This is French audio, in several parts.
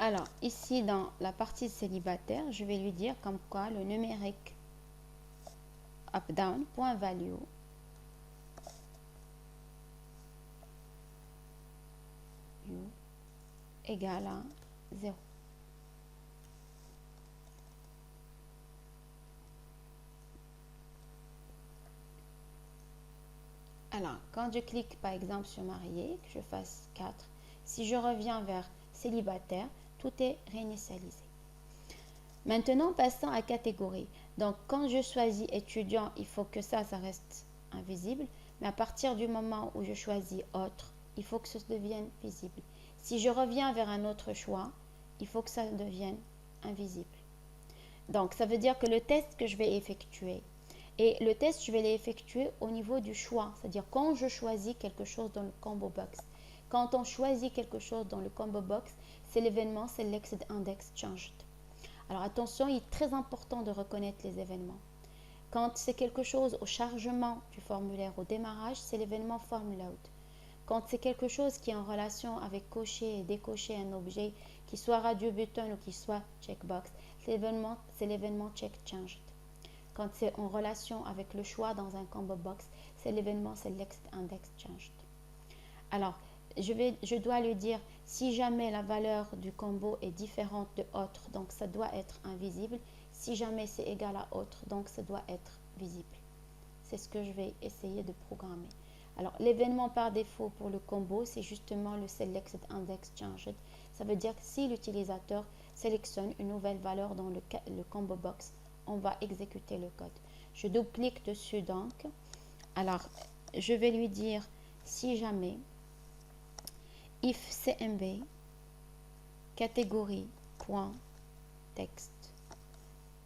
Alors, ici, dans la partie célibataire, je vais lui dire comme quoi le numérique up-down, point value, égale à 0. Alors, quand je clique par exemple sur marié, que je fasse 4, si je reviens vers célibataire, tout est réinitialisé. Maintenant, passons à catégorie. Donc, quand je choisis étudiant, il faut que ça reste invisible. Mais à partir du moment où je choisis autre, il faut que ça devienne visible. Si je reviens vers un autre choix, il faut que ça devienne invisible. Donc, ça veut dire que le test que je vais effectuer, et le test, je vais l'effectuer au niveau du choix. C'est-à-dire quand je choisis quelque chose dans le combo box. Quand on choisit quelque chose dans le combo box, c'est l'événement Selected Index Changed. Alors attention, il est très important de reconnaître les événements. Quand c'est quelque chose au chargement du formulaire au démarrage, c'est l'événement FormLoad. Quand c'est quelque chose qui est en relation avec cocher et décocher un objet, qui soit radio button ou qui soit checkbox, c'est l'événement CheckChanged. Quand c'est en relation avec le choix dans un combo box, c'est l'événement SelectIndexChanged. Alors, je dois lui dire si jamais la valeur du combo est différente de autre, donc ça doit être invisible. Si jamais c'est égal à autre, donc ça doit être visible. C'est ce que je vais essayer de programmer. Alors, l'événement par défaut pour le combo, c'est justement le Selected Index Changed. Ça veut dire que si l'utilisateur sélectionne une nouvelle valeur dans le combo box, on va exécuter le code. Je double-clique dessus donc. Alors, je vais lui dire si jamais if cmb catégorie point texte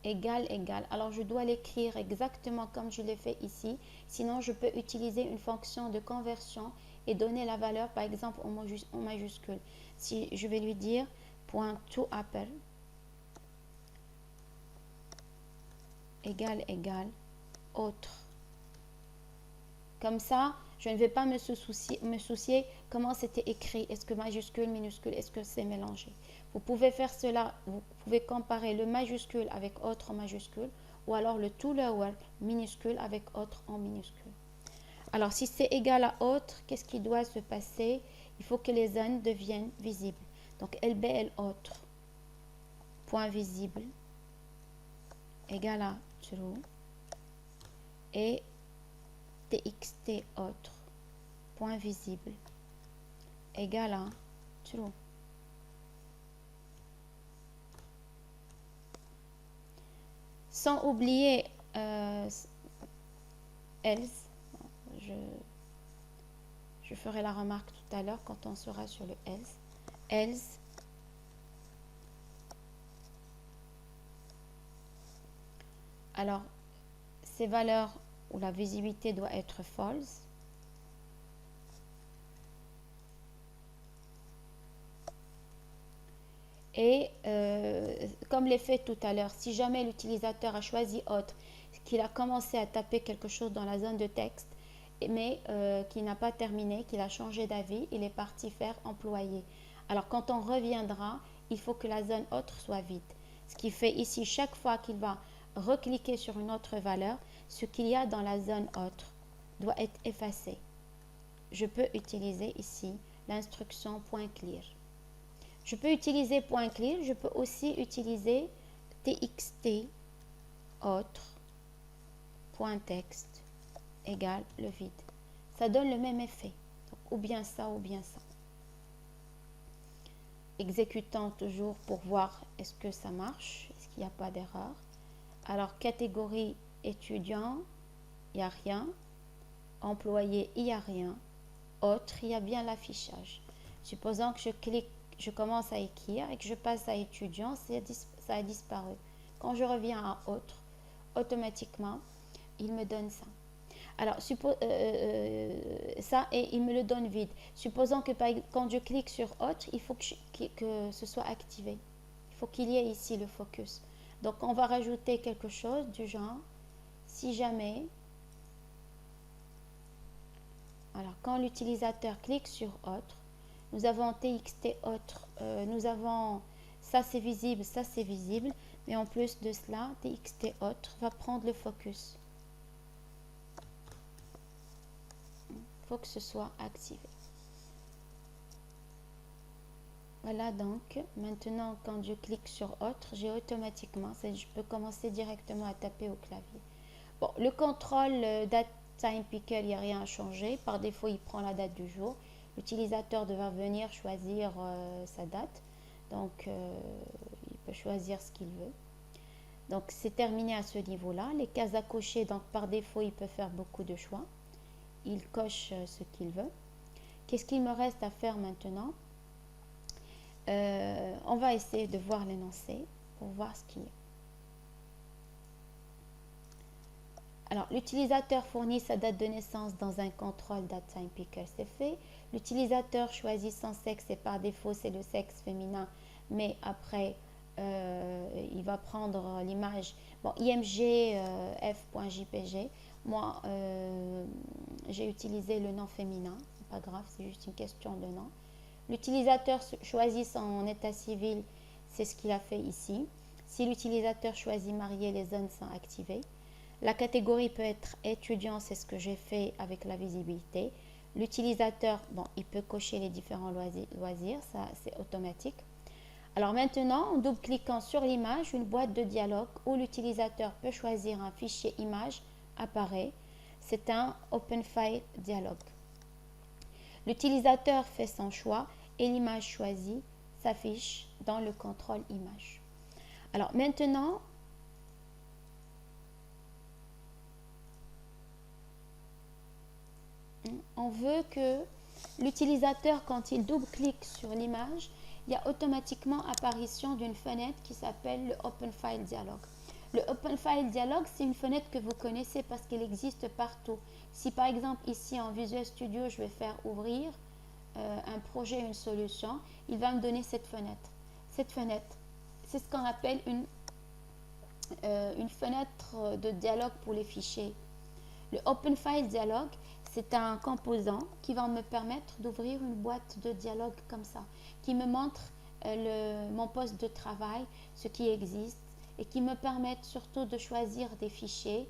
égal. Alors, je dois l'écrire exactement comme je l'ai fait ici. Sinon, je peux utiliser une fonction de conversion et donner la valeur, par exemple, en majuscule. Si je vais lui dire point toApple égal autre. Comme ça, je ne vais pas me soucier comment c'était écrit. Est-ce que majuscule, minuscule, est-ce que c'est mélangé? Vous pouvez faire cela, vous pouvez comparer le majuscule avec autre en majuscule ou alors le to lower minuscule avec autre en minuscule. Alors, si c'est égal à autre, qu'est-ce qui doit se passer? Il faut que les zones deviennent visibles. Donc, LBL autre, point visible, égal à true, et txt autre, point visible, égal à true. Sans oublier else, je ferai la remarque tout à l'heure quand on sera sur le else, alors ces valeurs où la visibilité doit être false, et comme l'ai fait tout à l'heure, si jamais l'utilisateur a choisi autre, qu'il a commencé à taper quelque chose dans la zone de texte, mais qu'il n'a pas terminé, qu'il a changé d'avis, il est parti faire employé. Alors quand on reviendra, il faut que la zone autre soit vide. Ce qui fait ici, chaque fois qu'il va recliquer sur une autre valeur, ce qu'il y a dans la zone autre doit être effacé. Je peux utiliser ici l'instruction .clear. Je peux utiliser .clear, je peux aussi utiliser txt autre .text égale le vide. Ça donne le même effet. Donc, ou bien ça ou bien ça. Exécutant toujours pour voir est-ce que ça marche, est-ce qu'il n'y a pas d'erreur. Alors, catégorie étudiant, il n'y a rien. Employé, il n'y a rien. Autre, il y a bien l'affichage. Supposons que je commence à écrire et que je passe à étudiant, ça a disparu. Quand je reviens à autre, automatiquement, il me donne ça. Alors, ça, et il me le donne vide. Supposons que quand je clique sur autre, il faut que ce soit activé. Il faut qu'il y ait ici le focus. Donc, on va rajouter quelque chose du genre, si jamais, alors quand l'utilisateur clique sur autre, nous avons txt autre, nous avons Ça c'est visible, ça c'est visible. Mais en plus de cela, TXT autre va prendre le focus. Il faut que ce soit activé. Voilà, donc maintenant quand je clique sur autre, j'ai automatiquement, je peux commencer directement à taper au clavier. Bon, le contrôle date time picker, il n'y a rien à changer. Par défaut, il prend la date du jour. L'utilisateur devra venir choisir sa date. Donc, il peut choisir ce qu'il veut. Donc, c'est terminé à ce niveau-là. Les cases à cocher, donc par défaut, il peut faire beaucoup de choix. Il coche ce qu'il veut. Qu'est-ce qu'il me reste à faire maintenant? On va essayer de voir l'énoncé pour voir ce qu'il y a. Alors, l'utilisateur fournit sa date de naissance dans un contrôle date time picker, c'est fait. L'utilisateur choisit son sexe et par défaut, c'est le sexe féminin, mais après, il va prendre l'image. Bon, IMG f.jpg, moi, j'ai utilisé le nom féminin, c'est pas grave, c'est juste une question de nom. L'utilisateur choisit son état civil, c'est ce qu'il a fait ici. Si l'utilisateur choisit marié, les zones sont activées. La catégorie peut être étudiant, c'est ce que j'ai fait avec la visibilité. L'utilisateur, bon, il peut cocher les différents loisirs, ça c'est automatique. Alors maintenant, en double-cliquant sur l'image, une boîte de dialogue où l'utilisateur peut choisir un fichier image apparaît. C'est un Open File Dialog. L'utilisateur fait son choix et l'image choisie s'affiche dans le contrôle image. Alors maintenant, on veut que l'utilisateur, quand il double-clique sur l'image, il y a automatiquement apparition d'une fenêtre qui s'appelle le Open File Dialog. Le Open File Dialog, c'est une fenêtre que vous connaissez parce qu'elle existe partout. Si par exemple ici en Visual Studio, je vais faire ouvrir un projet, une solution, il va me donner cette fenêtre. Cette fenêtre, c'est ce qu'on appelle une fenêtre de dialogue pour les fichiers. Le Open File Dialog, c'est un composant qui va me permettre d'ouvrir une boîte de dialogue comme ça, qui me montre mon poste de travail, ce qui existe, et qui me permet surtout de choisir des fichiers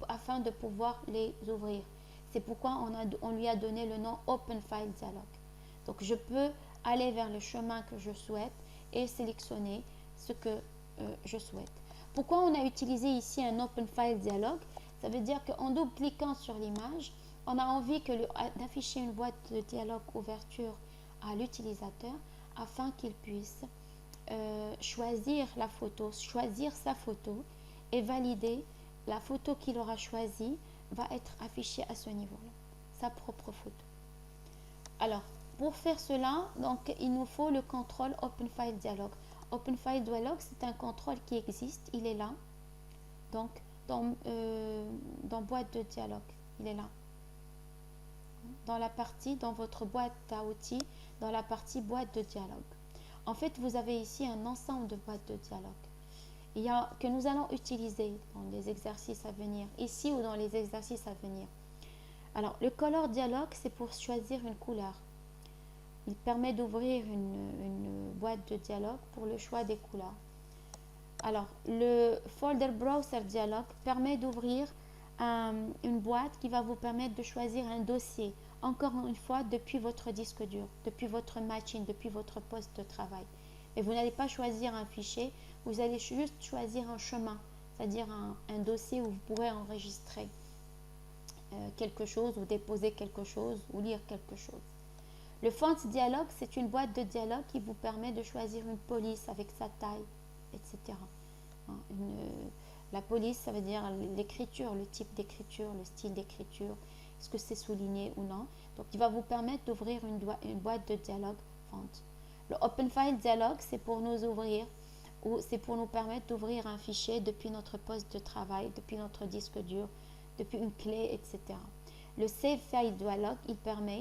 afin de pouvoir les ouvrir. C'est pourquoi on lui a donné le nom Open File Dialog. Donc je peux aller vers le chemin que je souhaite et sélectionner ce que je souhaite. Pourquoi on a utilisé ici un Open File Dialog? Ça veut dire qu'en double-cliquant sur l'image, on a envie d'afficher une boîte de dialogue ouverture à l'utilisateur afin qu'il puisse choisir la photo, choisir sa photo et valider la photo qu'il aura choisie va être affichée à ce niveau-là, sa propre photo. Alors, pour faire cela, donc, il nous faut le contrôle Open File Dialog. Open File Dialog, c'est un contrôle qui existe, il est là. Donc, dans boîte de dialogue, il est là. Dans votre boîte à outils, dans la partie boîte de dialogue. En fait, vous avez ici un ensemble de boîtes de dialogue que nous allons utiliser dans les exercices à venir, ici ou dans les exercices à venir. Alors, le color dialogue, c'est pour choisir une couleur. Il permet d'ouvrir une boîte de dialogue pour le choix des couleurs. Alors, le Folder Browser Dialog permet d'ouvrir une boîte qui va vous permettre de choisir un dossier, encore une fois, depuis votre disque dur, depuis votre machine, depuis votre poste de travail. Mais vous n'allez pas choisir un fichier, vous allez juste choisir un chemin, c'est-à-dire un dossier où vous pourrez enregistrer quelque chose, ou déposer quelque chose, ou lire quelque chose. Le Font Dialog, c'est une boîte de dialogue qui vous permet de choisir une police avec sa taille, etc. La police, ça veut dire l'écriture, le type d'écriture, le style d'écriture, est-ce que c'est souligné ou non. Donc, il va vous permettre d'ouvrir une boîte de dialogue Font. Le Open File Dialog, c'est pour nous ouvrir ou c'est pour nous permettre d'ouvrir un fichier depuis notre poste de travail, depuis notre disque dur, depuis une clé, etc. Le Save File Dialog,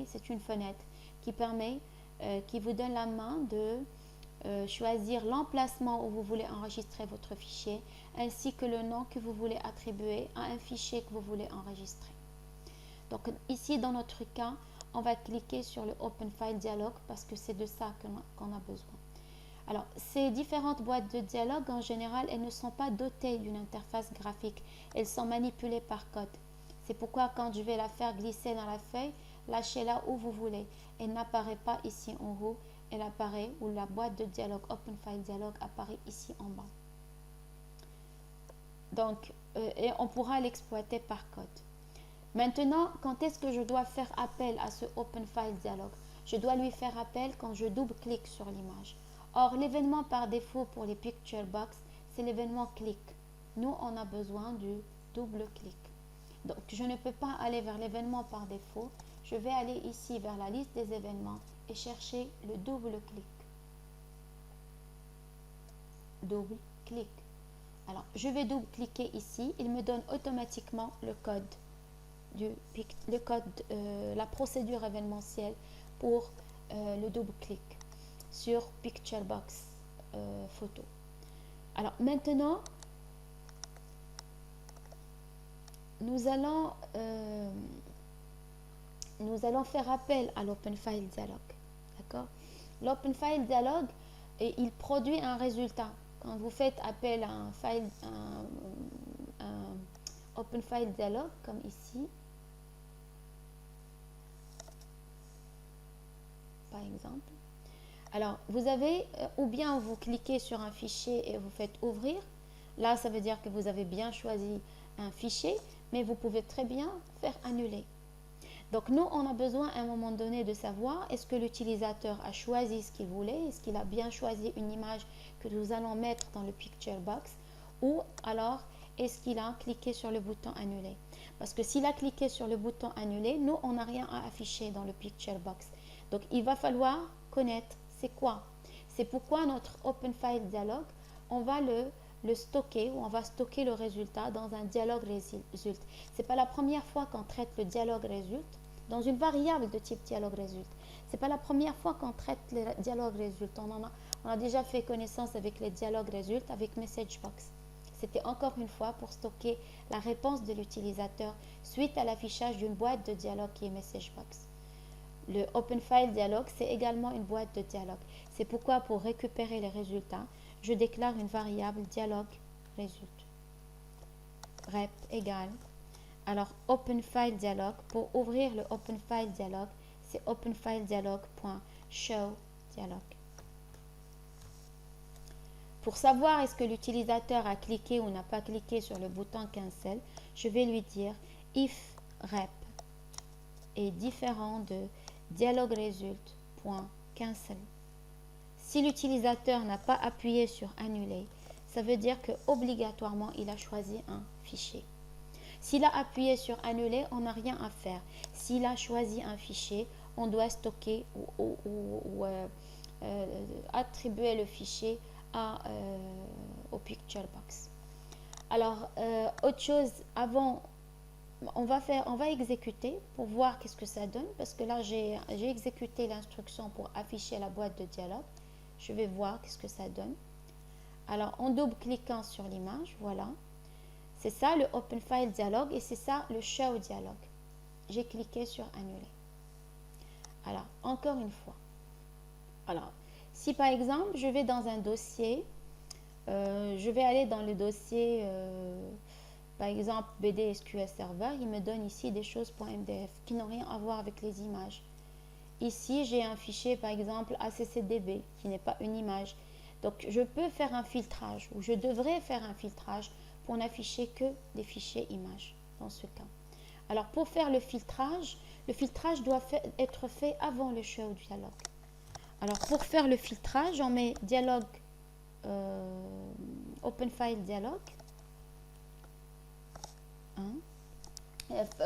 c'est une fenêtre qui permet, qui vous donne la main de choisir l'emplacement où vous voulez enregistrer votre fichier, ainsi que le nom que vous voulez attribuer à un fichier que vous voulez enregistrer. Donc ici, dans notre cas, on va cliquer sur le Open File Dialog parce que c'est de ça qu'on a besoin. Alors, ces différentes boîtes de dialogue, en général, elles ne sont pas dotées d'une interface graphique. Elles sont manipulées par code. C'est pourquoi quand je vais la faire glisser dans la feuille, lâchez-la où vous voulez. Elle n'apparaît pas ici en haut, elle apparaît, ou la boîte de dialogue, Open File Dialogue, apparaît ici en bas. Donc, et on pourra l'exploiter par code. Maintenant, quand est-ce que je dois faire appel à ce Open File Dialog? Je dois lui faire appel quand je double-clique sur l'image. Or, l'événement par défaut pour les Picture Box, c'est l'événement clic. Nous, on a besoin du double-clic. Donc, je ne peux pas aller vers l'événement par défaut. Je vais aller ici vers la liste des événements et chercher le double-clic. Double-clic. Alors, je vais double-cliquer ici. Il me donne automatiquement le code. La procédure événementielle pour le double-clic sur Picture Box photo. Alors maintenant, nous allons faire appel à l'Open File Dialog. D'accord? L'Open File Dialog, il produit un résultat. Quand vous faites appel à un Open File Dialog, comme ici, par exemple. Alors, vous avez, ou bien vous cliquez sur un fichier et vous faites ouvrir. Là, ça veut dire que vous avez bien choisi un fichier, mais vous pouvez très bien faire annuler. Donc, nous, on a besoin à un moment donné de savoir est-ce que l'utilisateur a choisi ce qu'il voulait, est-ce qu'il a bien choisi une image que nous allons mettre dans le Picture Box, ou alors est-ce qu'il a cliqué sur le bouton annuler. Parce que s'il a cliqué sur le bouton annuler, nous, on n'a rien à afficher dans le Picture Box. Donc, il va falloir connaître c'est quoi. C'est pourquoi notre Open File Dialog, on va le stocker, ou on va stocker le résultat dans un dialogue résulte. Ce n'est pas la première fois qu'on traite le dialogue résulte dans une variable de type dialogue résulte. Ce n'est pas la première fois qu'on traite le dialogue résulte. On a déjà fait connaissance avec les dialogues résultes avec MessageBox. C'était encore une fois pour stocker la réponse de l'utilisateur suite à l'affichage d'une boîte de dialogue qui est MessageBox. Le Open File Dialog, c'est également une boîte de dialogue. C'est pourquoi pour récupérer les résultats, je déclare une variable dialogue résulte. Rep égale. Alors, Open File Dialog, pour ouvrir le Open File Dialog, c'est openfiledialog.showDialog. Pour savoir est-ce que l'utilisateur a cliqué ou n'a pas cliqué sur le bouton Cancel, je vais lui dire if rep est différent de dialogResult.cancel. Si l'utilisateur n'a pas appuyé sur annuler, ça veut dire que obligatoirement il a choisi un fichier. S'il a appuyé sur annuler, on n'a rien à faire. S'il a choisi un fichier, on doit stocker ou attribuer le fichier au Picture Box. Alors, autre chose, avant, on va exécuter pour voir qu'est-ce que ça donne, parce que là, j'ai exécuté l'instruction pour afficher la boîte de dialogue. Je vais voir qu'est-ce que ça donne. Alors, en double-cliquant sur l'image, voilà. C'est ça le Open File Dialog et c'est ça le Show Dialog. J'ai cliqué sur Annuler. Alors, encore une fois. Alors, si par exemple, je vais dans un dossier, je vais aller dans le dossier, par exemple, BD SQL Server, il me donne ici des choses.mdf qui n'ont rien à voir avec les images. Ici, j'ai un fichier, par exemple, ACCDB, qui n'est pas une image. Donc, je peux faire un filtrage, ou je devrais faire un filtrage pour n'afficher que des fichiers images, dans ce cas. Alors, pour faire le filtrage doit être fait avant le show dialog. Alors, pour faire le filtrage, on met dialogue, Open File Dialog.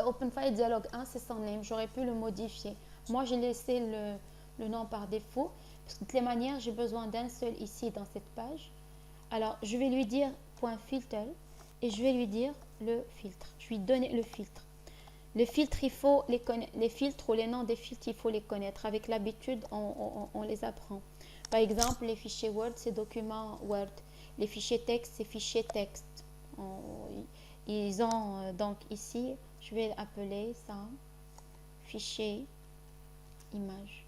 Open File Dialog 1, c'est son name. J'aurais pu le modifier. Moi, j'ai laissé le nom par défaut. Parce que de toutes les manières, j'ai besoin d'un seul ici dans cette page. Alors, je vais lui dire .filter et je vais lui dire le filtre. Je lui donne le filtre. Les filtres, il faut les connaître. Les filtres ou les noms des filtres, il faut les connaître. Avec l'habitude, on les apprend. Par exemple, les fichiers Word, c'est documents Word. Les fichiers texte, c'est fichiers texte. Ils ont donc ici, je vais appeler ça fichier image.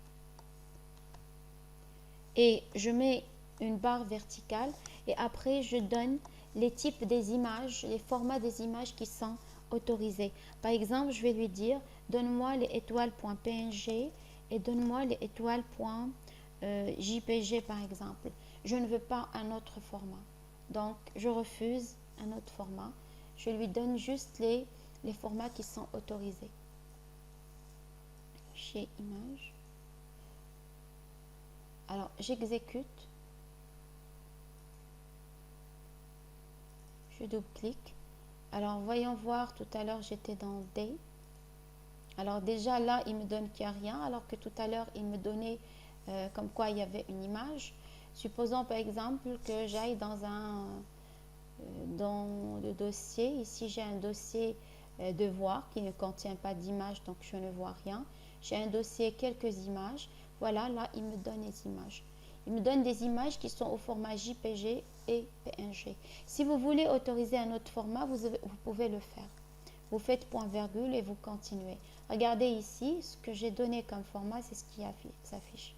Et je mets une barre verticale et après je donne les types des images, les formats des images qui sont autorisés. Par exemple, je vais lui dire donne-moi les étoiles.png et donne-moi les étoiles.jpg par exemple. Je ne veux pas un autre format. Donc, je refuse un autre format. Je lui donne juste les formats qui sont autorisés. Chez image. Alors, j'exécute. Je double-clique. Alors, voyons voir, tout à l'heure, j'étais dans D. Alors, déjà, là, il me donne qu'il n'y a rien, alors que tout à l'heure, il me donnait comme quoi il y avait une image. Supposons, par exemple, que j'aille dans le dossier. Ici, j'ai un dossier devoir qui ne contient pas d'image, donc je ne vois rien. J'ai un dossier quelques images. Voilà, là, il me donne les images. Il me donne des images qui sont au format JPG et PNG. Si vous voulez autoriser un autre format, vous pouvez le faire. Vous faites point virgule et vous continuez. Regardez ici, ce que j'ai donné comme format, c'est ce qui s'affiche.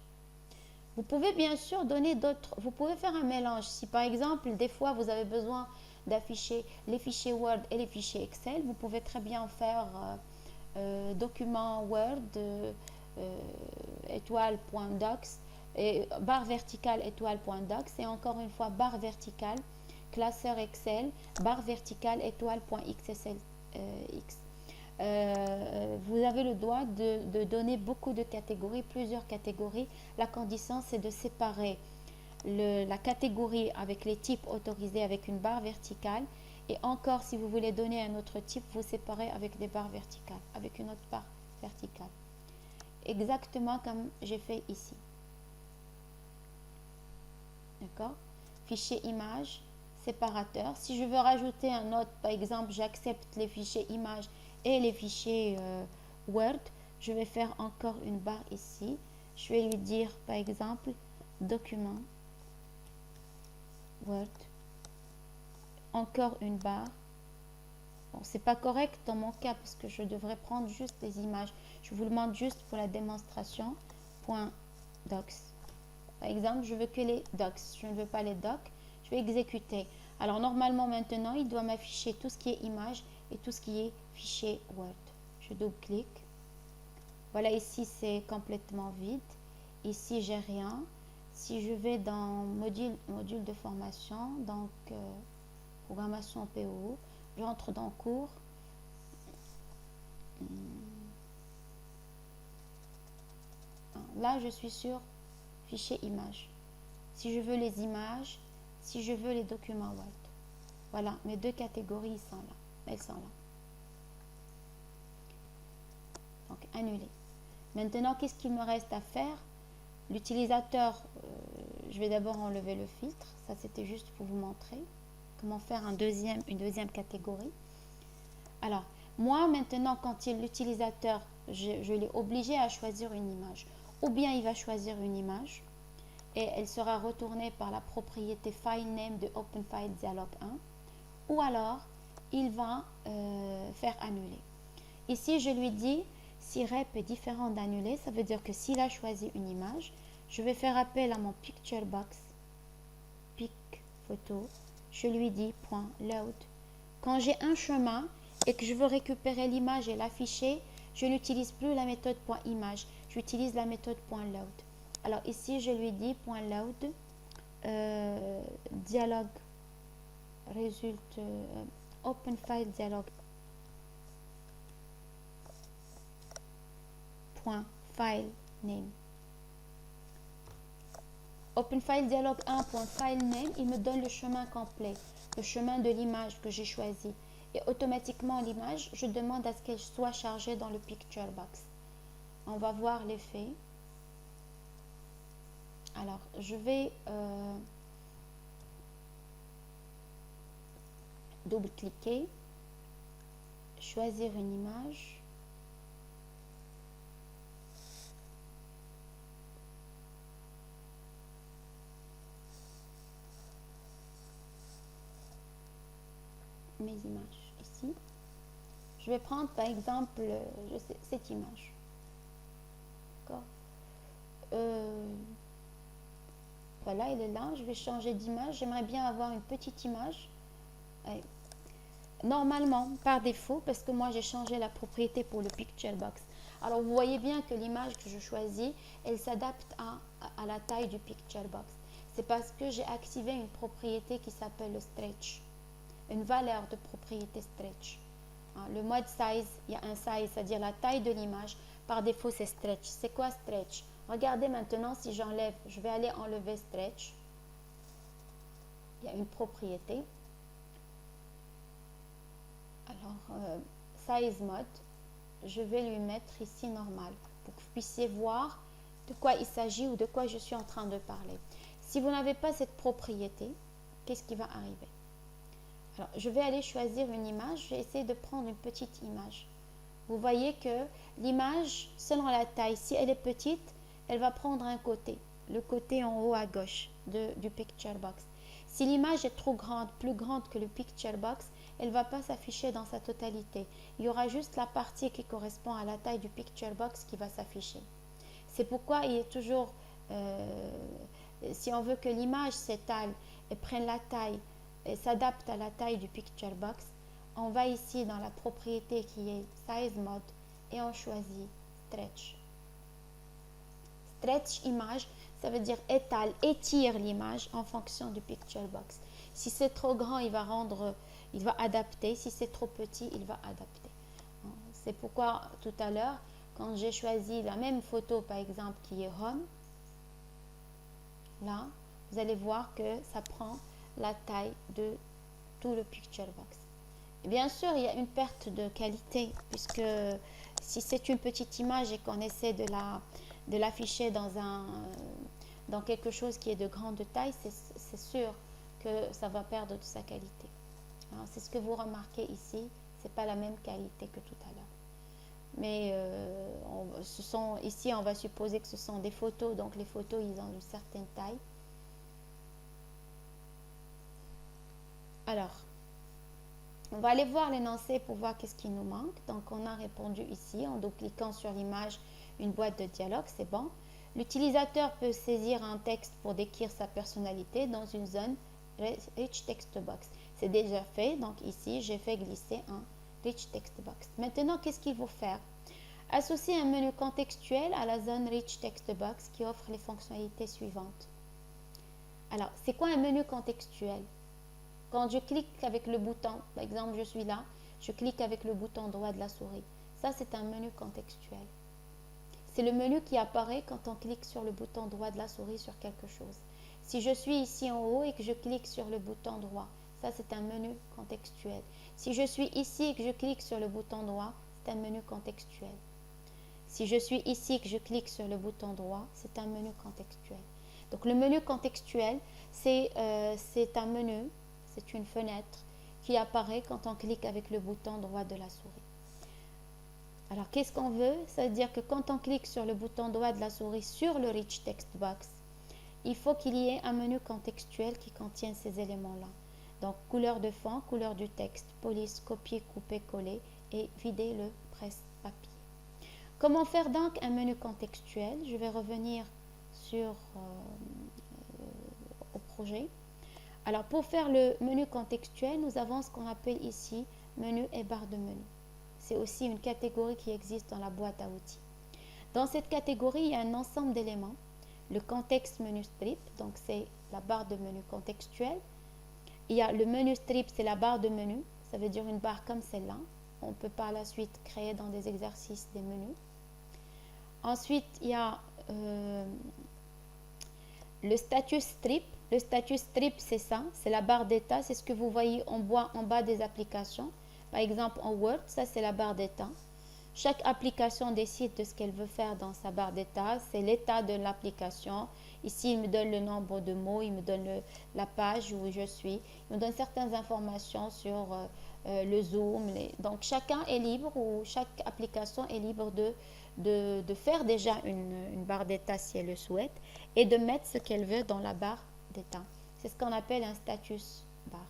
Vous pouvez bien sûr donner d'autres, vous pouvez faire un mélange. Si par exemple, des fois, vous avez besoin d'afficher les fichiers Word et les fichiers Excel, vous pouvez très bien faire document Word, étoile.docs, et barre verticale étoile.docs, et encore une fois barre verticale, classeur Excel, barre verticale étoile.xslx. Vous avez le droit de donner beaucoup de catégories, plusieurs catégories. La condition, c'est de séparer la catégorie avec les types autorisés avec une barre verticale. Et encore, si vous voulez donner un autre type, vous séparez avec des barres verticales, avec une autre barre verticale. Exactement comme j'ai fait ici. D'accord? Fichier image, séparateur. Si je veux rajouter un autre, par exemple, j'accepte les fichiers images et les fichiers Word, je vais faire encore une barre ici. Je vais lui dire, par exemple, document Word, encore une barre. Bon, c'est pas correct dans mon cas parce que je devrais prendre juste des images. Je vous le montre juste pour la démonstration. .docs. Par exemple, je veux que les docs. Je ne veux pas les docs. Je vais exécuter. Alors, normalement, maintenant, il doit m'afficher tout ce qui est image et tout ce qui est fichier Word. Je double-clique. Voilà, ici, c'est complètement vide. Ici, j'ai rien. Si je vais dans module de formation, donc programmation PO, j'entre dans cours. Là, je suis sur fichier image. Si je veux les images, si je veux les documents Word. Voilà, mes deux catégories sont là. Elles sont là. Donc, annuler. Maintenant, qu'est-ce qu'il me reste à faire? L'utilisateur, je vais d'abord enlever le filtre. Ça, c'était juste pour vous montrer comment faire une deuxième catégorie. Alors, moi, maintenant, quand l'utilisateur, je l'ai obligé à choisir une image. Ou bien il va choisir une image et elle sera retournée par la propriété file name de OpenFile Dialog 1. Ou alors, il va faire annuler. Ici, je lui dis, si rep est différent d'annuler, ça veut dire que s'il a choisi une image, je vais faire appel à mon picture box, pic photo, je lui dis point load. Quand j'ai un chemin et que je veux récupérer l'image et l'afficher, je n'utilise plus la méthode .image, j'utilise la méthode .load. Alors ici, je lui dis .load, dialogue, résulte, OpenFile dialog, .file name. OpenFile dialog 1.file name, il me donne le chemin complet, le chemin de l'image que j'ai choisi. Et automatiquement, l'image, je demande à ce qu'elle soit chargée dans le picture box. On va voir l'effet. Alors, je vais double-cliquer, choisir une image. Mes images ici. Je vais prendre par exemple cette image. D'accord. Voilà, il est là. Je vais changer d'image. J'aimerais bien avoir une petite image. Ouais. Normalement, par défaut, parce que moi j'ai changé la propriété pour le picture box. Alors vous voyez bien que l'image que je choisis, elle s'adapte à la taille du picture box. C'est parce que j'ai activé une propriété qui s'appelle le stretch, une valeur de propriété stretch. Le mode size, il y a un size, c'est-à-dire la taille de l'image. Par défaut, c'est stretch. C'est quoi stretch? Regardez maintenant, si j'enlève, je vais aller enlever stretch. Il y a une propriété. Alors, size mode, je vais lui mettre ici normal pour que vous puissiez voir de quoi il s'agit ou de quoi je suis en train de parler. Si vous n'avez pas cette propriété, qu'est-ce qui va arriver? Alors, je vais aller choisir une image. Je vais essayer de prendre une petite image. Vous voyez que l'image, selon la taille, si elle est petite, elle va prendre un côté, le côté en haut à gauche du picture box. Si l'image est trop grande, plus grande que le picture box, elle ne va pas s'afficher dans sa totalité. Il y aura juste la partie qui correspond à la taille du picture box qui va s'afficher. C'est pourquoi il est toujours, si on veut que l'image s'étale et prenne la taille et s'adapte à la taille du picture box, on va ici dans la propriété qui est size mode et on choisit stretch. Stretch image, ça veut dire étire l'image en fonction du picture box. Si c'est trop grand, il va adapter. Si c'est trop petit, il va adapter. C'est pourquoi tout à l'heure, quand j'ai choisi la même photo, par exemple, qui est home, là, vous allez voir que ça prend la taille de tout le picture box. Et bien sûr, il y a une perte de qualité, puisque si c'est une petite image et qu'on essaie de l'afficher dans quelque chose qui est de grande taille, c'est sûr que ça va perdre de sa qualité. C'est ce que vous remarquez ici, ce n'est pas la même qualité que tout à l'heure. Mais ici, on va supposer que ce sont des photos, donc les photos, ils ont une certaine taille. Alors, on va aller voir l'énoncé pour voir qu'est-ce qui nous manque. Donc, on a répondu ici en cliquant sur l'image, une boîte de dialogue, c'est bon. L'utilisateur peut saisir un texte pour décrire sa personnalité dans une zone Rich Text Box. C'est déjà fait, donc ici, j'ai fait glisser un Rich Text Box. Maintenant, qu'est-ce qu'il faut faire? Associer un menu contextuel à la zone Rich Text Box qui offre les fonctionnalités suivantes. Alors, c'est quoi un menu contextuel? Quand je clique avec le bouton, par exemple, je suis là, je clique avec le bouton droit de la souris. Ça, c'est un menu contextuel. C'est le menu qui apparaît quand on clique sur le bouton droit de la souris sur quelque chose. Si je suis ici en haut et que je clique sur le bouton droit, ça, c'est un menu contextuel. Si je suis ici et que je clique sur le bouton droit, c'est un menu contextuel. Si je suis ici et que je clique sur le bouton droit, c'est un menu contextuel. Donc, le menu contextuel, c'est un menu. C'est une fenêtre qui apparaît quand on clique avec le bouton droit de la souris. Alors, qu'est-ce qu'on veut? Ça veut dire que quand on clique sur le bouton droit de la souris sur le Rich Text Box, il faut qu'il y ait un menu contextuel qui contient ces éléments-là. Donc, couleur de fond, couleur du texte, police, copier, couper, coller et vider le presse-papier. Comment faire donc un menu contextuel? Je vais revenir au projet. Alors, pour faire le menu contextuel, nous avons ce qu'on appelle ici menu et barre de menu. C'est aussi une catégorie qui existe dans la boîte à outils. Dans cette catégorie, il y a un ensemble d'éléments. Le contexte menu strip, donc c'est la barre de menu contextuelle. Il y a le menu strip, c'est la barre de menu. Ça veut dire une barre comme celle-là. On peut par la suite créer dans des exercices des menus. Ensuite, il y a le statut strip. Le statut strip, c'est ça, c'est la barre d'état, c'est ce que vous voyez en bas des applications. Par exemple, en Word, ça c'est la barre d'état. Chaque application décide de ce qu'elle veut faire dans sa barre d'état. C'est l'état de l'application. Ici, il me donne le nombre de mots, il me donne la page où je suis. Il me donne certaines informations sur le zoom. Donc, chacun est libre ou chaque application est libre de faire déjà une barre d'état si elle le souhaite et de mettre ce qu'elle veut dans la barre d'état. C'est ce qu'on appelle un status bar.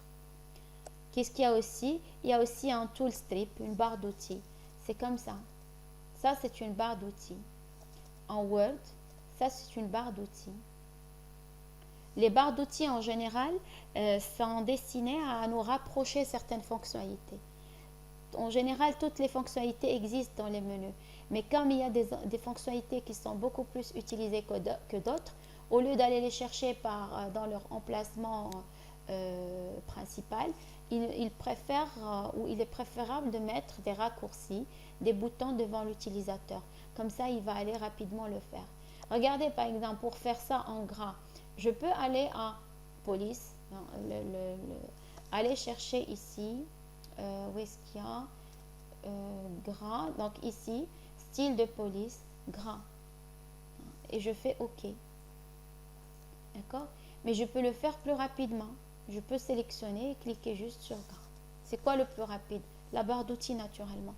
Qu'est-ce qu'il y a aussi? Il y a aussi un tool strip, une barre d'outils. C'est comme ça. Ça, c'est une barre d'outils. En Word, ça, c'est une barre d'outils. Les barres d'outils en général sont destinées à nous rapprocher certaines fonctionnalités. En général, toutes les fonctionnalités existent dans les menus. Mais comme il y a des fonctionnalités qui sont beaucoup plus utilisées que d'autres, au lieu d'aller les chercher dans leur emplacement principal, il est préférable de mettre des raccourcis, des boutons devant l'utilisateur. Comme ça, il va aller rapidement le faire. Regardez par exemple, pour faire ça en gras, je peux aller à police, aller chercher ici, où est-ce qu'il y a gras, donc ici, style de police, gras. Et je fais OK. D'accord? Mais je peux le faire plus rapidement. Je peux sélectionner et cliquer juste sur gras. C'est quoi le plus rapide? La barre d'outils naturellement.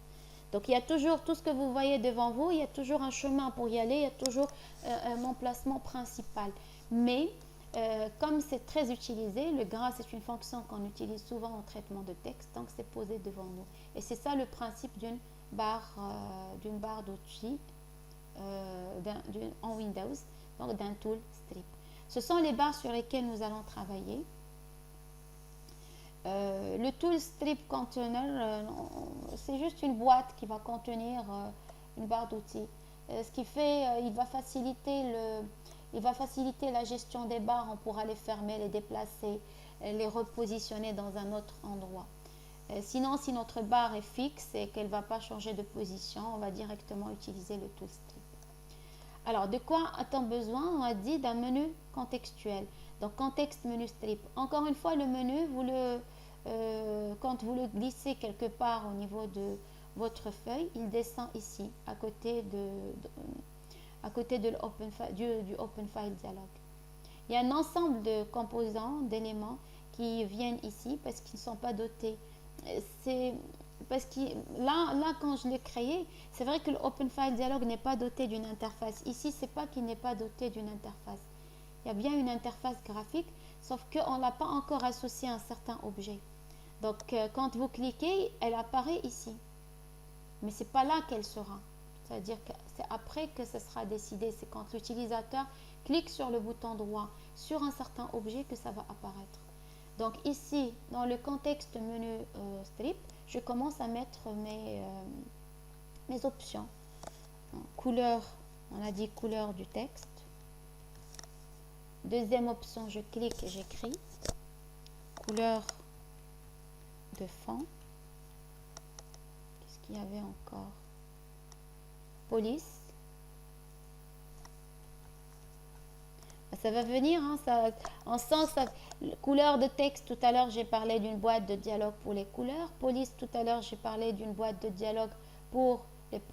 Donc il y a toujours tout ce que vous voyez devant vous, il y a toujours un chemin pour y aller, il y a toujours un emplacement principal. Mais comme c'est très utilisé, le gras c'est une fonction qu'on utilise souvent en traitement de texte, donc c'est posé devant nous. Et c'est ça le principe d'une barre d'outils en Windows, donc d'un tool strip. Ce sont les barres sur lesquelles nous allons travailler. Le tool strip container, c'est juste une boîte qui va contenir une barre d'outils. Ce qui fait, il va faciliter la gestion des barres. On pourra les fermer, les déplacer, les repositionner dans un autre endroit. Sinon, si notre barre est fixe et qu'elle ne va pas changer de position, on va directement utiliser le tool strip. Alors, de quoi a-t-on besoin? On a dit d'un menu contextuel. Donc, contexte menu strip. Encore une fois, le menu, quand vous le glissez quelque part au niveau de votre feuille, il descend ici, à côté du Open File Dialog. Il y a un ensemble de composants, d'éléments qui viennent ici parce qu'ils ne sont pas dotés. Parce que là, quand je l'ai créé, c'est vrai que le Open File Dialog n'est pas doté d'une interface. Ici, c'est pas qu'il n'est pas doté d'une interface. Il y a bien une interface graphique, sauf qu'on ne l'a pas encore associée à un certain objet. Donc, quand vous cliquez, elle apparaît ici. Mais ce n'est pas là qu'elle sera. C'est-à-dire que c'est après que ce sera décidé. C'est quand l'utilisateur clique sur le bouton droit sur un certain objet que ça va apparaître. Donc ici, dans le contexte menu strip, je commence à mettre mes options. Couleur, on a dit couleur du texte. Deuxième option, je clique et j'écris. Couleur de fond. Qu'est-ce qu'il y avait encore? Police. Ça va venir, hein, on sent ça. Couleur de texte, tout à l'heure j'ai parlé d'une boîte de dialogue pour les couleurs. Police, tout à l'heure j'ai parlé d'une boîte de dialogue pour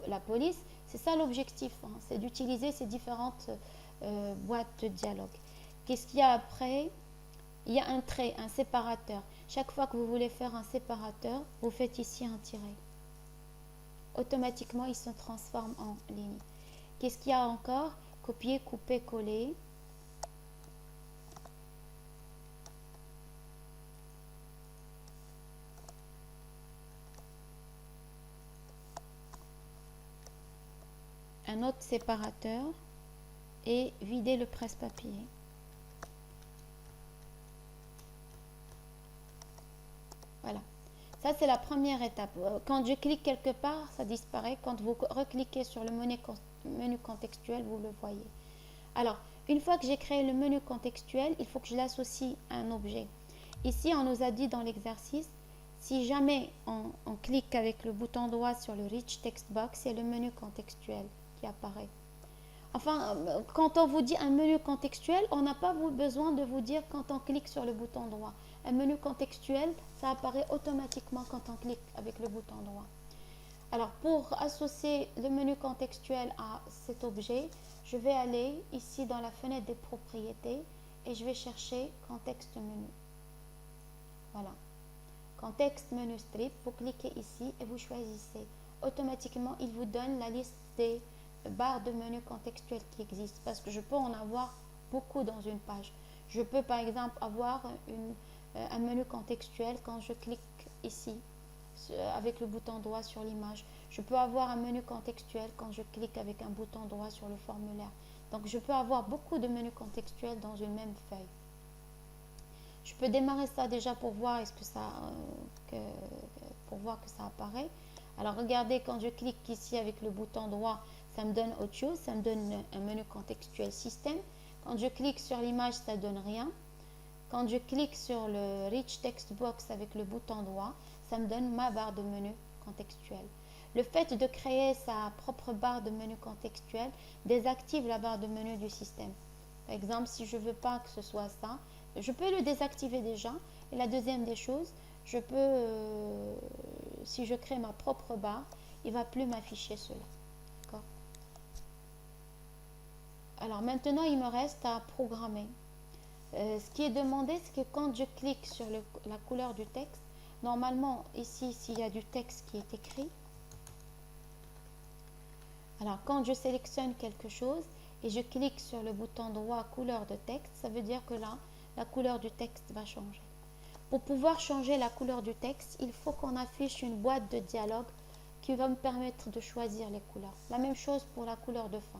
la police. C'est ça l'objectif, hein, c'est d'utiliser ces différentes boîtes de dialogue. Qu'est-ce qu'il y a après? Il y a un trait, un séparateur. Chaque fois que vous voulez faire un séparateur, vous faites ici un tiret. Automatiquement, il se transforme en ligne. Qu'est-ce qu'il y a encore? Copier, couper, coller. Un autre séparateur et vider le presse-papier. Voilà. Ça, c'est la première étape. Quand je clique quelque part, ça disparaît. Quand vous recliquez sur le menu contextuel, vous le voyez. Alors, une fois que j'ai créé le menu contextuel, il faut que je l'associe à un objet. Ici, on nous a dit dans l'exercice, si jamais on clique avec le bouton droit sur le Rich Text Box, c'est le menu contextuel qui apparaît. Enfin, quand on vous dit un menu contextuel, on n'a pas besoin de vous dire quand on clique sur le bouton droit. Un menu contextuel, ça apparaît automatiquement quand on clique avec le bouton droit. Alors, pour associer le menu contextuel à cet objet, je vais aller ici dans la fenêtre des propriétés et je vais chercher contexte menu. Voilà. Contexte menu strip, vous cliquez ici et vous choisissez. Automatiquement, il vous donne la liste des barres de menu contextuel qui existent parce que je peux en avoir beaucoup dans une page. Je peux par exemple avoir un menu contextuel quand je clique ici avec le bouton droit sur l'image. Je peux avoir un menu contextuel quand je clique avec un bouton droit sur le formulaire. Donc je peux avoir beaucoup de menus contextuels dans une même feuille. Je peux démarrer ça déjà pour voir est-ce que ça, pour voir que ça apparaît. Alors regardez, quand je clique ici avec le bouton droit, ça me donne autre chose, ça me donne un menu contextuel système. Quand je clique sur l'image, ça donne rien. Quand je clique sur le Rich Text Box avec le bouton droit, ça me donne ma barre de menu contextuelle. Le fait de créer sa propre barre de menu contextuelle désactive la barre de menu du système. Par exemple, si je ne veux pas que ce soit ça, je peux le désactiver déjà. Et la deuxième des choses, je peux, si je crée ma propre barre, il ne va plus m'afficher cela. D'accord? Alors maintenant, il me reste à programmer. Ce qui est demandé, c'est que quand je clique sur la couleur du texte, normalement, ici, s'il y a du texte qui est écrit, alors quand je sélectionne quelque chose et je clique sur le bouton droit couleur de texte, ça veut dire que là, la couleur du texte va changer. Pour pouvoir changer la couleur du texte, il faut qu'on affiche une boîte de dialogue qui va me permettre de choisir les couleurs. La même chose pour la couleur de fond.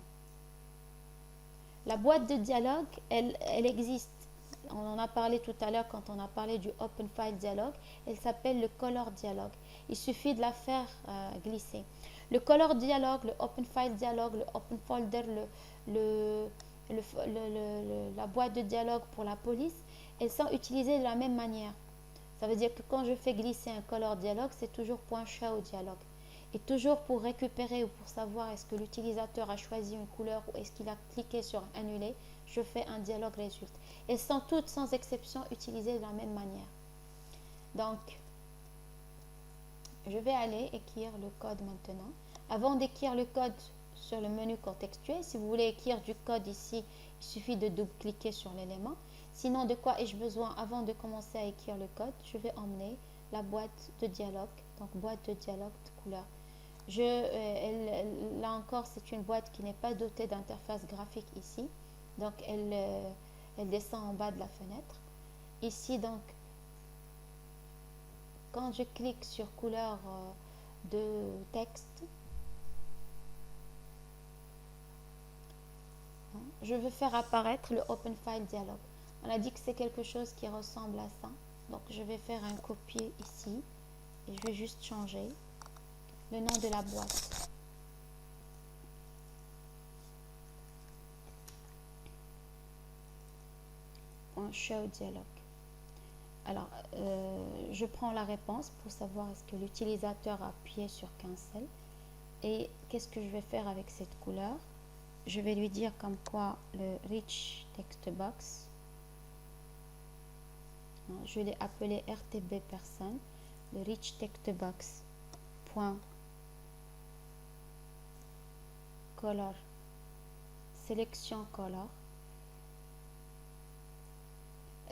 La boîte de dialogue, elle existe. On en a parlé tout à l'heure quand on a parlé du Open File Dialog. Elle s'appelle le Color Dialog. Il suffit de la faire glisser. Le Color Dialog, le Open File Dialog, le Open Folder, la boîte de dialogue pour la police, elles sont utilisées de la même manière. Ça veut dire que quand je fais glisser un Color Dialog, c'est toujours .show dialogue. Et toujours pour récupérer ou pour savoir est-ce que l'utilisateur a choisi une couleur ou est-ce qu'il a cliqué sur annuler, je fais un dialogue résulte. Elles sont toutes sans exception utilisées de la même manière. Donc, je vais aller écrire le code maintenant. Avant d'écrire le code sur le menu contextuel, si vous voulez écrire du code ici, il suffit de double-cliquer sur l'élément. Sinon, de quoi ai-je besoin avant de commencer à écrire le code? Je vais emmener la boîte de dialogue, donc boîte de dialogue de couleur. Là encore, c'est une boîte qui n'est pas dotée d'interface graphique ici. Donc, elle descend en bas de la fenêtre. Ici, donc, quand je clique sur couleur de texte, je veux faire apparaître le Open File Dialog. On a dit que c'est quelque chose qui ressemble à ça. Donc, je vais faire un copier ici et je vais juste changer le nom de la boîte. Show dialog. Alors, je prends la réponse pour savoir est-ce que l'utilisateur a appuyé sur cancel. Et qu'est-ce que je vais faire avec cette couleur? Je vais lui dire comme quoi le Rich Text Box, je l'ai appelé RTB personne, le Rich Text Box point color, sélection color.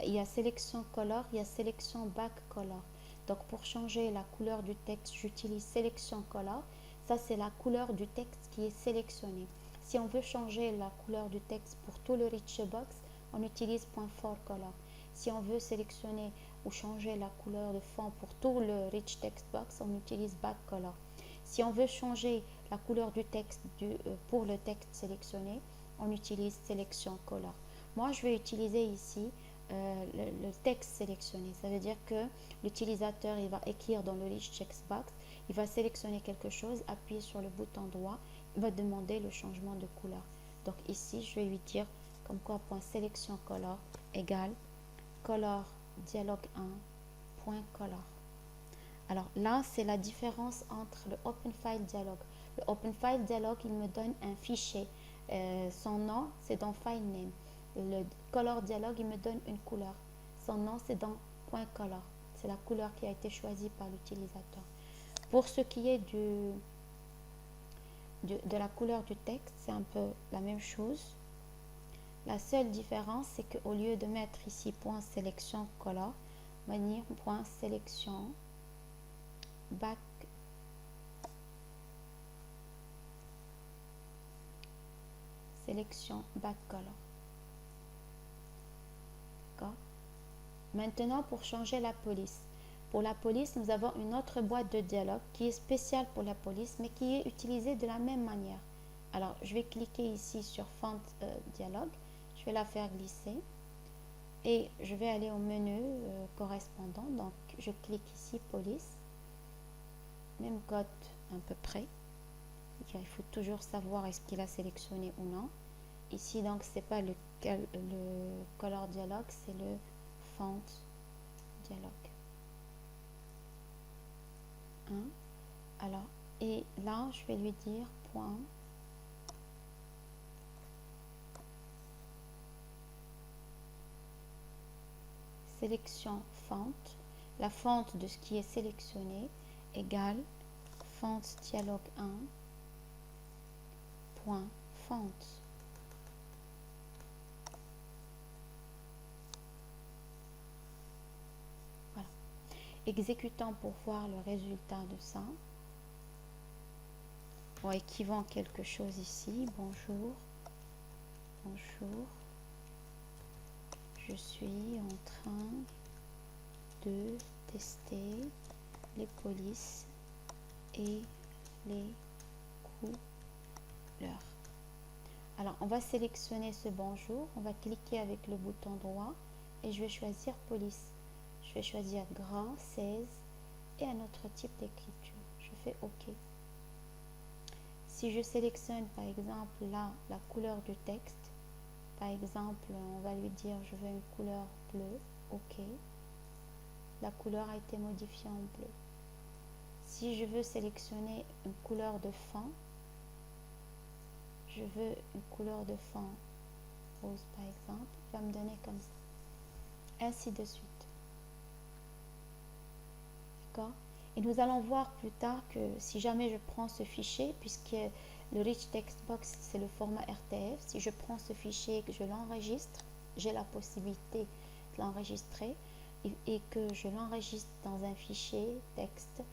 Il y a sélection color, il y a sélection back color. Donc pour changer la couleur du texte, j'utilise sélection color. Ça c'est la couleur du texte qui est sélectionnée. Si on veut changer la couleur du texte pour tout le Rich Box, on utilise .for color. Si on veut sélectionner ou changer la couleur de fond pour tout le Rich Text Box, on utilise back color. Si on veut changer la couleur du texte pour le texte sélectionné, on utilise sélection color. Moi, je vais utiliser ici le texte sélectionné. Ça veut dire que l'utilisateur, il va écrire dans le Rich Text Box, il va sélectionner quelque chose, appuyer sur le bouton droit, il va demander le changement de couleur. Donc ici, je vais lui dire comme quoi .sélection color égale color dialog 1.color. Alors là, c'est la différence entre le Open File Dialog. Le Open File Dialog, il me donne un fichier. Son nom, c'est dans File Name. Le Color Dialog, il me donne une couleur. Son nom, c'est dans .color. C'est la couleur qui a été choisie par l'utilisateur. Pour ce qui est de la couleur du texte, c'est un peu la même chose. La seule différence, c'est qu'au lieu de mettre ici .sélection color, on va dire .sélection back color. D'accord. Maintenant, pour changer la police. Pour la police, nous avons une autre boîte de dialogue qui est spéciale pour la police, mais qui est utilisée de la même manière. Alors, je vais cliquer ici sur Font Dialogue. Je vais la faire glisser. Et je vais aller au menu correspondant. Donc, je clique ici, police. Même code à peu près. Il faut toujours savoir est-ce qu'il a sélectionné ou non. Ici, donc, c'est pas le color dialogue, c'est le font dialogue. Alors, et là, je vais lui dire point. Sélection font. La fonte de ce qui est sélectionné égale font dialogue 1 point font. Voilà. Exécutons pour voir le résultat de ça. Bon, écrivons quelque chose ici. Bonjour. Bonjour. Je suis en train de tester les polices et les couleurs. Alors, on va sélectionner ce bonjour. On va cliquer avec le bouton droit et je vais choisir police. Je vais choisir grand 16 et un autre type d'écriture. Je fais OK. Si je sélectionne par exemple là la couleur du texte, par exemple, on va lui dire je veux une couleur bleue, OK. La couleur a été modifiée en bleu. Si je veux sélectionner une couleur de fond, je veux une couleur de fond rose par exemple, il va me donner comme ça. Ainsi de suite. D'accord? Et nous allons voir plus tard que si jamais je prends ce fichier, puisque le Rich Text Box c'est le format RTF, si je prends ce fichier et que je l'enregistre, j'ai la possibilité de l'enregistrer et que je l'enregistre dans un fichier texte,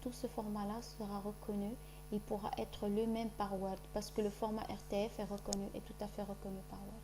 tout ce format-là sera reconnu. Il pourra être le même par Word parce que le format RTF est tout à fait reconnu par Word.